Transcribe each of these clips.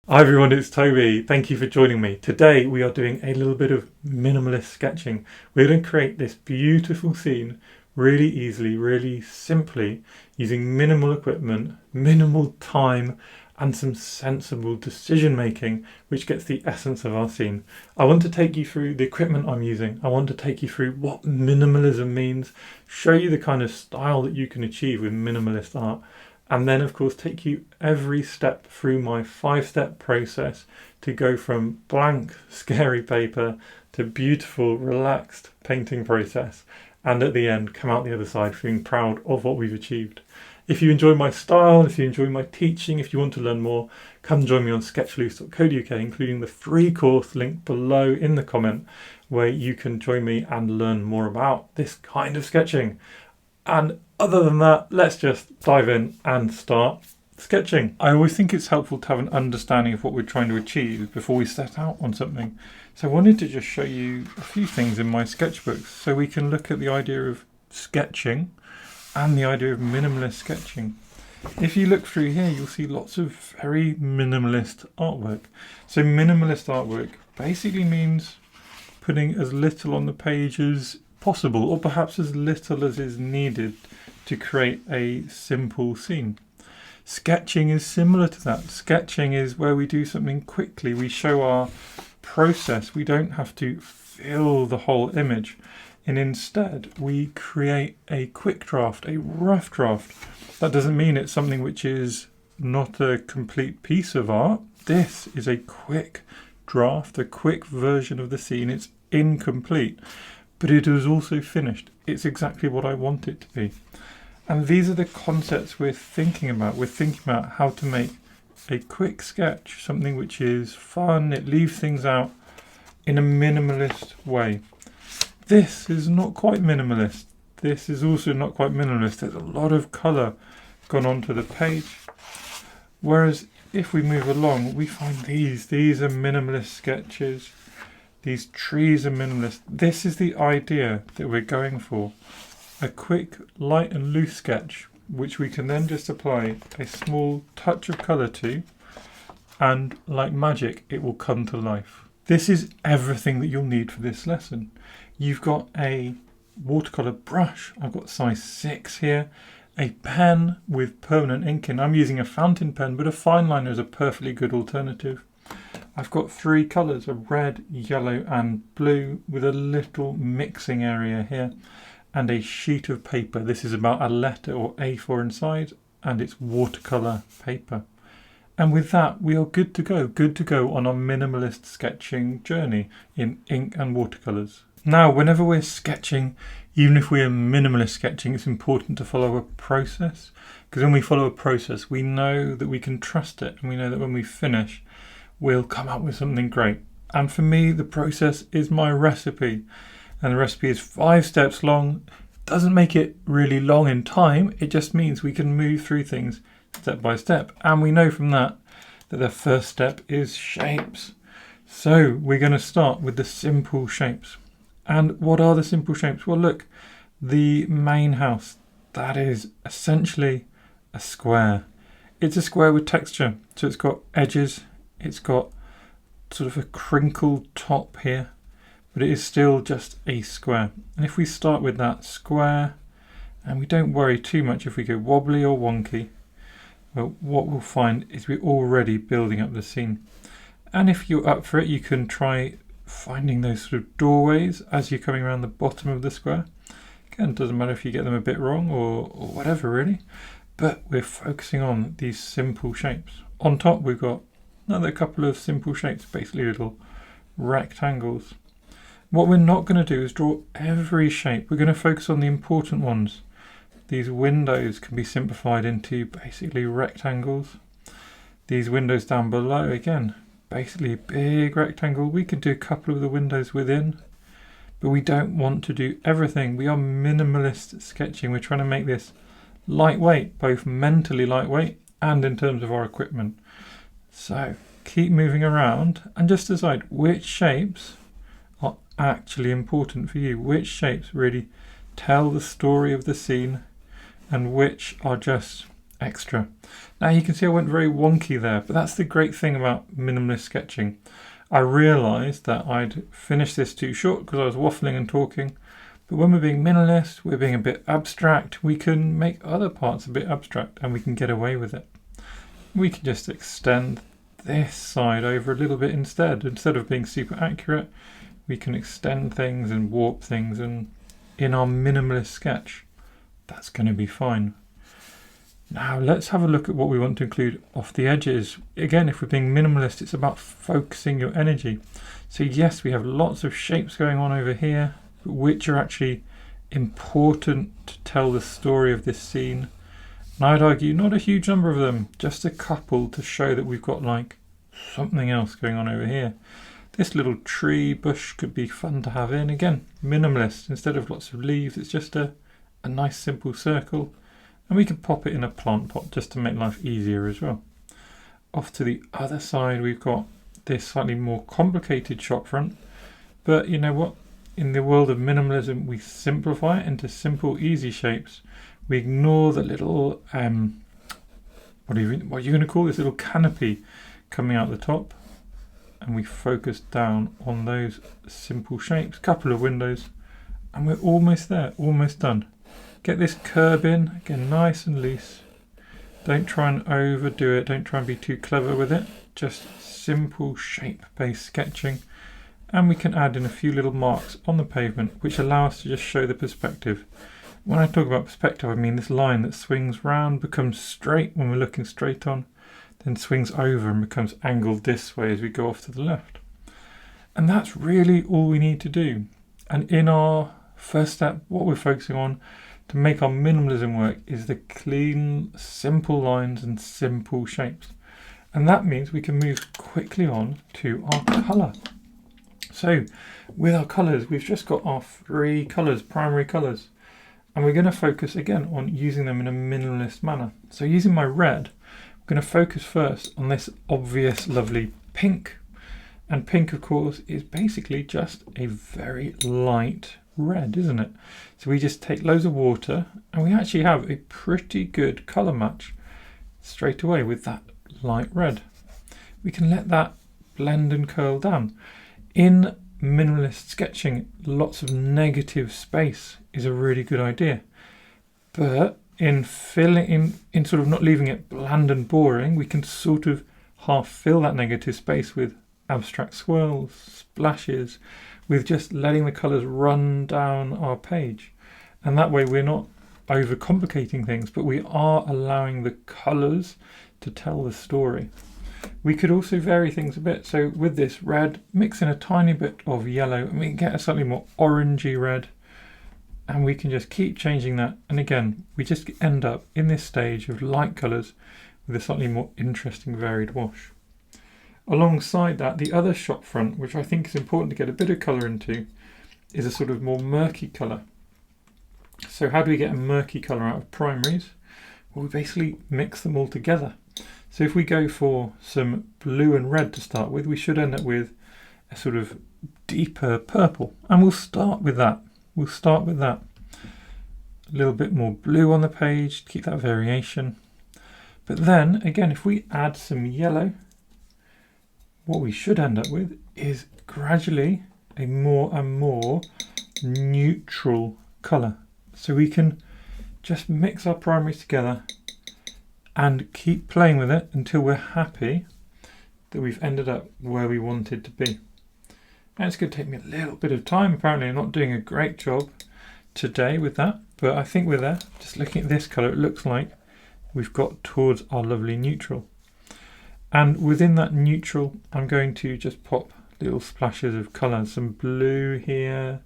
Hi everyone, it's Toby. Thank you for joining me. Today we are doing a little bit of minimalist sketching. We're going to create this beautiful scene really easily, really simply, using minimal equipment, minimal time, and some sensible decision making, which gets the essence of our scene. I want to take you through the equipment I'm using. I want to take you through what minimalism means, show you the kind of style that you can achieve with minimalist art, and then of course take you every step through my 5-step process to go from blank scary paper to beautiful relaxed painting process, and at the end come out the other side feeling proud of what we've achieved. If you enjoy my style, if you enjoy my teaching, if you want to learn more, come join me on sketchloose.co.uk, including the free course link below in the comment, where you can join me and learn more about this kind of sketching. And other than that, let's just dive in and start sketching. I always think it's helpful to have an understanding of what we're trying to achieve before we set out on something. So I wanted to just show you a few things in my sketchbooks so we can look at the idea of sketching and the idea of minimalist sketching. If you look through here, you'll see lots of very minimalist artwork. So minimalist artwork basically means putting as little on the page as possible, or perhaps as little as is needed to create a simple scene. Sketching is similar to that. Sketching is where we do something quickly. We show our process. We don't have to fill the whole image. And instead, we create a quick draft, a rough draft. That doesn't mean it's something which is not a complete piece of art. This is a quick draft, a quick version of the scene. It's incomplete, but it is also finished. It's exactly what I want it to be. And these are the concepts we're thinking about. We're thinking about how to make a quick sketch, something which is fun, it leaves things out in a minimalist way. This is not quite minimalist. This is also not quite minimalist. There's a lot of colour gone onto the page. Whereas if we move along, we find these are minimalist sketches. These trees are minimalist. This is the idea that we're going for. A quick, light and loose sketch, which we can then just apply a small touch of colour to, and like magic, it will come to life. This is everything that you'll need for this lesson. You've got a watercolor brush. I've got size 6 here. A pen with permanent ink in. I'm using a fountain pen, but a fine liner is a perfectly good alternative. I've got 3 colours, a red, yellow and blue, with a little mixing area here, and a sheet of paper. This is about a letter or A4 inside, and it's watercolour paper. And with that, we are good to go on our minimalist sketching journey in ink and watercolours. Now, whenever we're sketching, even if we're minimalist sketching, it's important to follow a process, because when we follow a process, we know that we can trust it, and we know that when we finish, we'll come up with something great. And for me, the process is my recipe, and the recipe is 5 steps long. Doesn't make it really long in time, it just means we can move through things step by step. And we know from that the first step is shapes. So we're going to start with the simple shapes. And what are the simple shapes? Well, look, the main house, that is essentially a square. It's a square with texture. So it's got edges, it's got sort of a crinkled top here, but it is still just a square. And if we start with that square, and we don't worry too much if we go wobbly or wonky, well, what we'll find is we're already building up the scene. And if you're up for it, you can try finding those sort of doorways as you're coming around the bottom of the square. Again, it doesn't matter if you get them a bit wrong or whatever really, but we're focusing on these simple shapes. On top we've got another couple of simple shapes, basically little rectangles. What we're not going to do is draw every shape. We're going to focus on the important ones. These windows can be simplified into basically rectangles. These windows down below, again, basically a big rectangle. We could do a couple of the windows within, but we don't want to do everything. We are minimalist sketching. We're trying to make this lightweight, both mentally lightweight and in terms of our equipment. So keep moving around and just decide which shapes are actually important for you, which shapes really tell the story of the scene, and which are just extra. Now you can see I went very wonky there, but that's the great thing about minimalist sketching. I realised that I'd finished this too short because I was waffling and talking, but when we're being minimalist, we're being a bit abstract, we can make other parts a bit abstract and we can get away with it. We can just extend this side over a little bit instead of being super accurate. We can extend things and warp things, and in our minimalist sketch, that's going to be fine. Now let's have a look at what we want to include off the edges. Again, if we're being minimalist, it's about focusing your energy. So yes, we have lots of shapes going on over here, which are actually important to tell the story of this scene. And I'd argue not a huge number of them, just a couple to show that we've got like something else going on over here. This little tree bush could be fun to have in. Again, minimalist. Instead of lots of leaves, it's just a nice simple circle. And we can pop it in a plant pot just to make life easier as well. Off to the other side, we've got this slightly more complicated shop front. But you know what? In the world of minimalism, we simplify it into simple, easy shapes. We ignore the little, what are you going to call this little canopy coming out the top. And we focus down on those simple shapes, couple of windows, and we're almost there, almost done. Get this curb in, again, nice and loose. Don't try and overdo it, don't try and be too clever with it. Just simple shape-based sketching. And we can add in a few little marks on the pavement, which allow us to just show the perspective. When I talk about perspective, I mean this line that swings round, becomes straight when we're looking straight on, then swings over and becomes angled this way as we go off to the left. And that's really all we need to do. And in our first step, what we're focusing on to make our minimalism work is the clean, simple lines and simple shapes. And that means we can move quickly on to our colour. So with our colours, we've just got our 3 colours, primary colours. And we're going to focus again on using them in a minimalist manner. So using my red, I'm going to focus first on this obvious, lovely pink. And pink, of course, is basically just a very light red, isn't it? So we just take loads of water and we actually have a pretty good colour match straight away with that light red. We can let that blend and curl down. In minimalist sketching, lots of negative space is a really good idea. But in sort of not leaving it bland and boring, we can sort of half fill that negative space with abstract swirls, splashes, with just letting the colours run down our page. And that way we're not overcomplicating things, but we are allowing the colours to tell the story. We could also vary things a bit. So with this red, mix in a tiny bit of yellow and we can get a slightly more orangey red. And we can just keep changing that. And again, we just end up in this stage of light colours with a slightly more interesting varied wash. Alongside that, the other shop front, which I think is important to get a bit of colour into, is a sort of more murky colour. So how do we get a murky colour out of primaries? Well, we basically mix them all together. So if we go for some blue and red to start with, we should end up with a sort of deeper purple. And we'll start with that. A little bit more blue on the page to keep that variation. But then, again, if we add some yellow, what we should end up with is gradually a more and more neutral colour. So we can just mix our primaries together and keep playing with it until we're happy that we've ended up where we wanted to be. And it's going to take me a little bit of time. Apparently I'm not doing a great job today with that, but I think we're there. Just looking at this colour, it looks like we've got towards our lovely neutral. And within that neutral, I'm going to just pop little splashes of colour. Some blue here,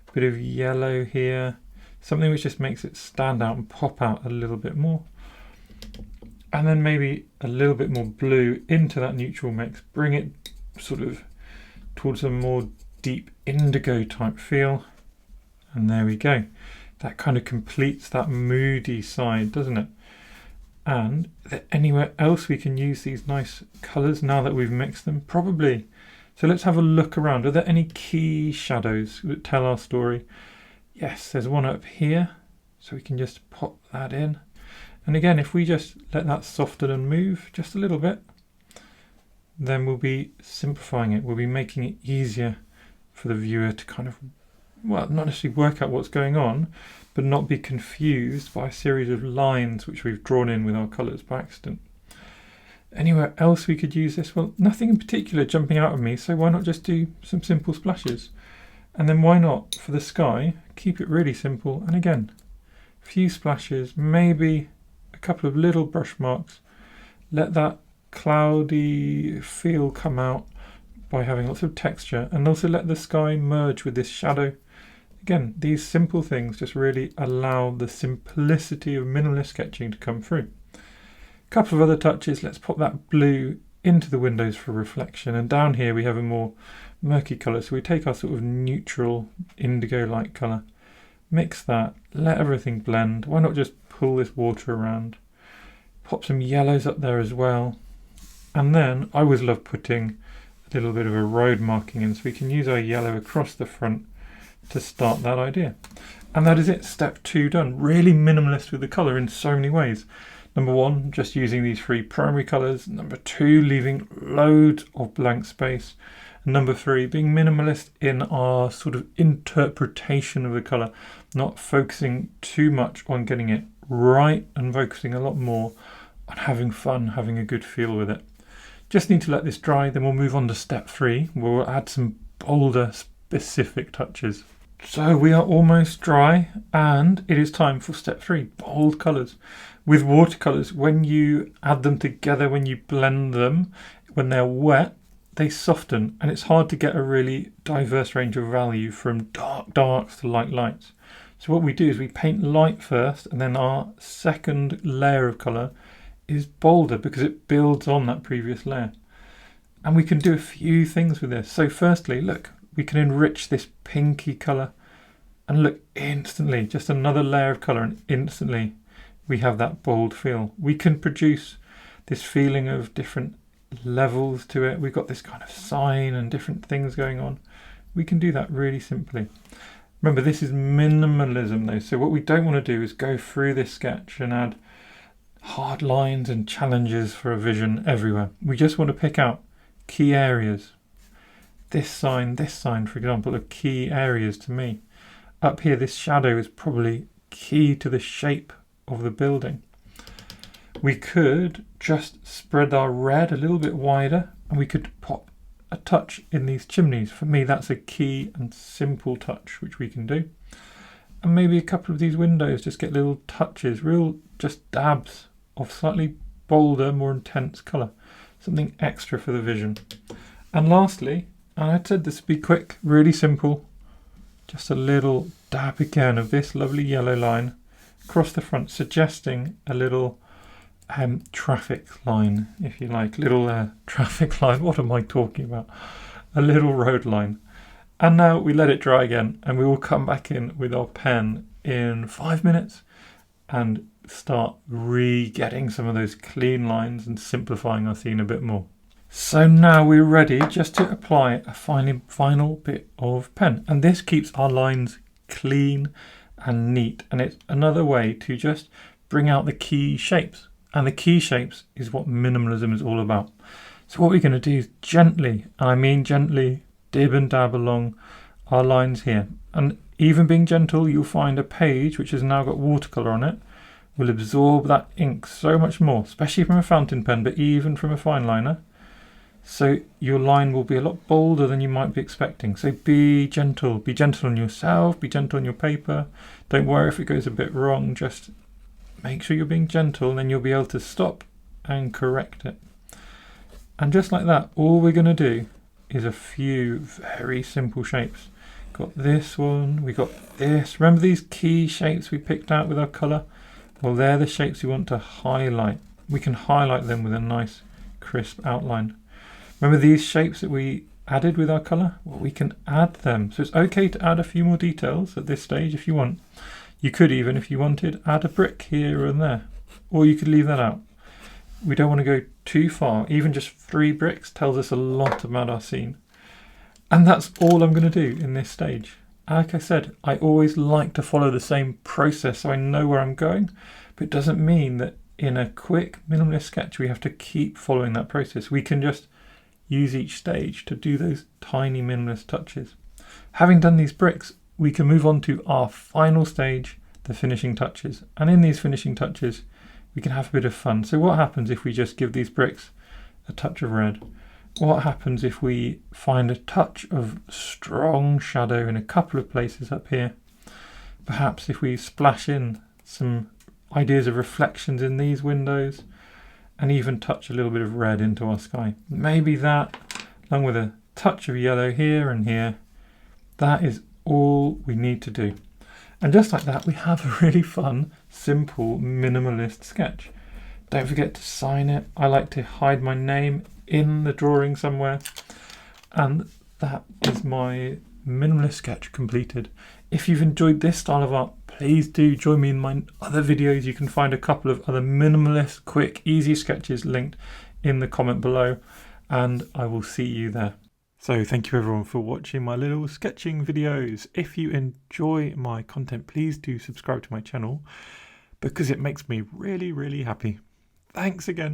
a bit of yellow here, something which just makes it stand out and pop out a little bit more. And then maybe a little bit more blue into that neutral mix. Bring it sort of towards a more deep indigo type feel. And there we go. That kind of completes that moody side, doesn't it? And is there anywhere else we can use these nice colours now that we've mixed them? Probably. So let's have a look around. Are there any key shadows that tell our story? Yes, there's one up here. So we can just pop that in. And again, if we just let that soften and move just a little bit, then we'll be simplifying it. We'll be making it easier for the viewer to kind of, well, not necessarily work out what's going on, but not be confused by a series of lines which we've drawn in with our colours by accident. Anywhere else we could use this? Well, nothing in particular jumping out at me, so why not just do some simple splashes? And then why not, for the sky, keep it really simple, and again, a few splashes, maybe a couple of little brush marks, let that cloudy feel come out by having lots of texture, and also let the sky merge with this shadow. Again, these simple things just really allow the simplicity of minimalist sketching to come through. A couple of other touches. Let's pop that blue into the windows for reflection, and down here we have a more murky colour, so we take our sort of neutral indigo light colour, mix that, let everything blend. Why not just pull this water around, pop some yellows up there as well, and then I always love putting a little bit of a road marking in, so we can use our yellow across the front to start that idea. And that is it, step 2 done. Really minimalist with the colour in so many ways. Number 1, just using these 3 primary colours. Number 2, leaving loads of blank space. And number 3, being minimalist in our sort of interpretation of the colour, not focusing too much on getting it right and focusing a lot more on having fun, having a good feel with it. Just need to let this dry, then we'll move on to step 3, where we'll add some bolder specific touches. So we are almost dry, and it is time for step 3, bold colours. With watercolours, when you add them together, when you blend them, when they're wet, they soften, and it's hard to get a really diverse range of value from dark darks to light lights. So what we do is we paint light first, and then our second layer of colour is bolder because it builds on that previous layer. And we can do a few things with this. So firstly, look, we can enrich this pinky colour, and look, instantly, just another layer of colour, and instantly we have that bold feel. We can produce this feeling of different levels to it. We've got this kind of sign and different things going on. We can do that really simply. Remember, this is minimalism though, so what we don't want to do is go through this sketch and add hard lines and challenges for a vision everywhere. We just want to pick out key areas. This sign, for example, are key areas to me. Up here, this shadow is probably key to the shape of the building. We could just spread our red a little bit wider, and we could pop a touch in these chimneys. For me, that's a key and simple touch which we can do. And maybe a couple of these windows, just get little touches, real just dabs of slightly bolder, more intense colour. Something extra for the vision. And lastly, and I said this would be quick, really simple, just a little dab again of this lovely yellow line across the front, suggesting a little traffic line, if you like, little traffic line. What am I talking about? A little road line. And now we let it dry again, and we will come back in with our pen in 5 minutes and start re-getting some of those clean lines and simplifying our scene a bit more. So now we're ready just to apply a final bit of pen, and this keeps our lines clean and neat, and it's another way to just bring out the key shapes, and the key shapes is what minimalism is all about. So what we're going to do is gently, and I mean gently, dib and dab along our lines here, and even being gentle, you'll find a page which has now got watercolor on it will absorb that ink so much more, especially from a fountain pen, but even from a fine liner. So your line will be a lot bolder than you might be expecting. So be gentle on yourself, be gentle on your paper. Don't worry if it goes a bit wrong, just make sure you're being gentle, and then you'll be able to stop and correct it. And just like that, all we're going to do is a few very simple shapes. Got this one, we got this. Remember these key shapes we picked out with our colour? Well, they're the shapes we want to highlight. We can highlight them with a nice crisp outline. Remember these shapes that we added with our colour? Well, we can add them. So it's okay to add a few more details at this stage if you want. You could even, if you wanted, add a brick here and there. Or you could leave that out. We don't want to go too far. Even just 3 bricks tells us a lot about our scene. And that's all I'm going to do in this stage. Like I said, I always like to follow the same process so I know where I'm going. But it doesn't mean that in a quick minimalist sketch we have to keep following that process. We can just use each stage to do those tiny minimalist touches. Having done these bricks, we can move on to our final stage, the finishing touches. And in these finishing touches, we can have a bit of fun. So what happens if we just give these bricks a touch of red? What happens if we find a touch of strong shadow in a couple of places up here? Perhaps if we splash in some ideas of reflections in these windows and even touch a little bit of red into our sky. Maybe that, along with a touch of yellow here and here, that is all we need to do. And just like that, we have a really fun, simple, minimalist sketch. Don't forget to sign it. I like to hide my name in the drawing somewhere. And that is my minimalist sketch completed. If you've enjoyed this style of art, please do join me in my other videos. You can find a couple of other minimalist, quick, easy sketches linked in the comment below. And I will see you there. So thank you everyone for watching my little sketching videos. If you enjoy my content, please do subscribe to my channel because it makes me really, really happy. Thanks again.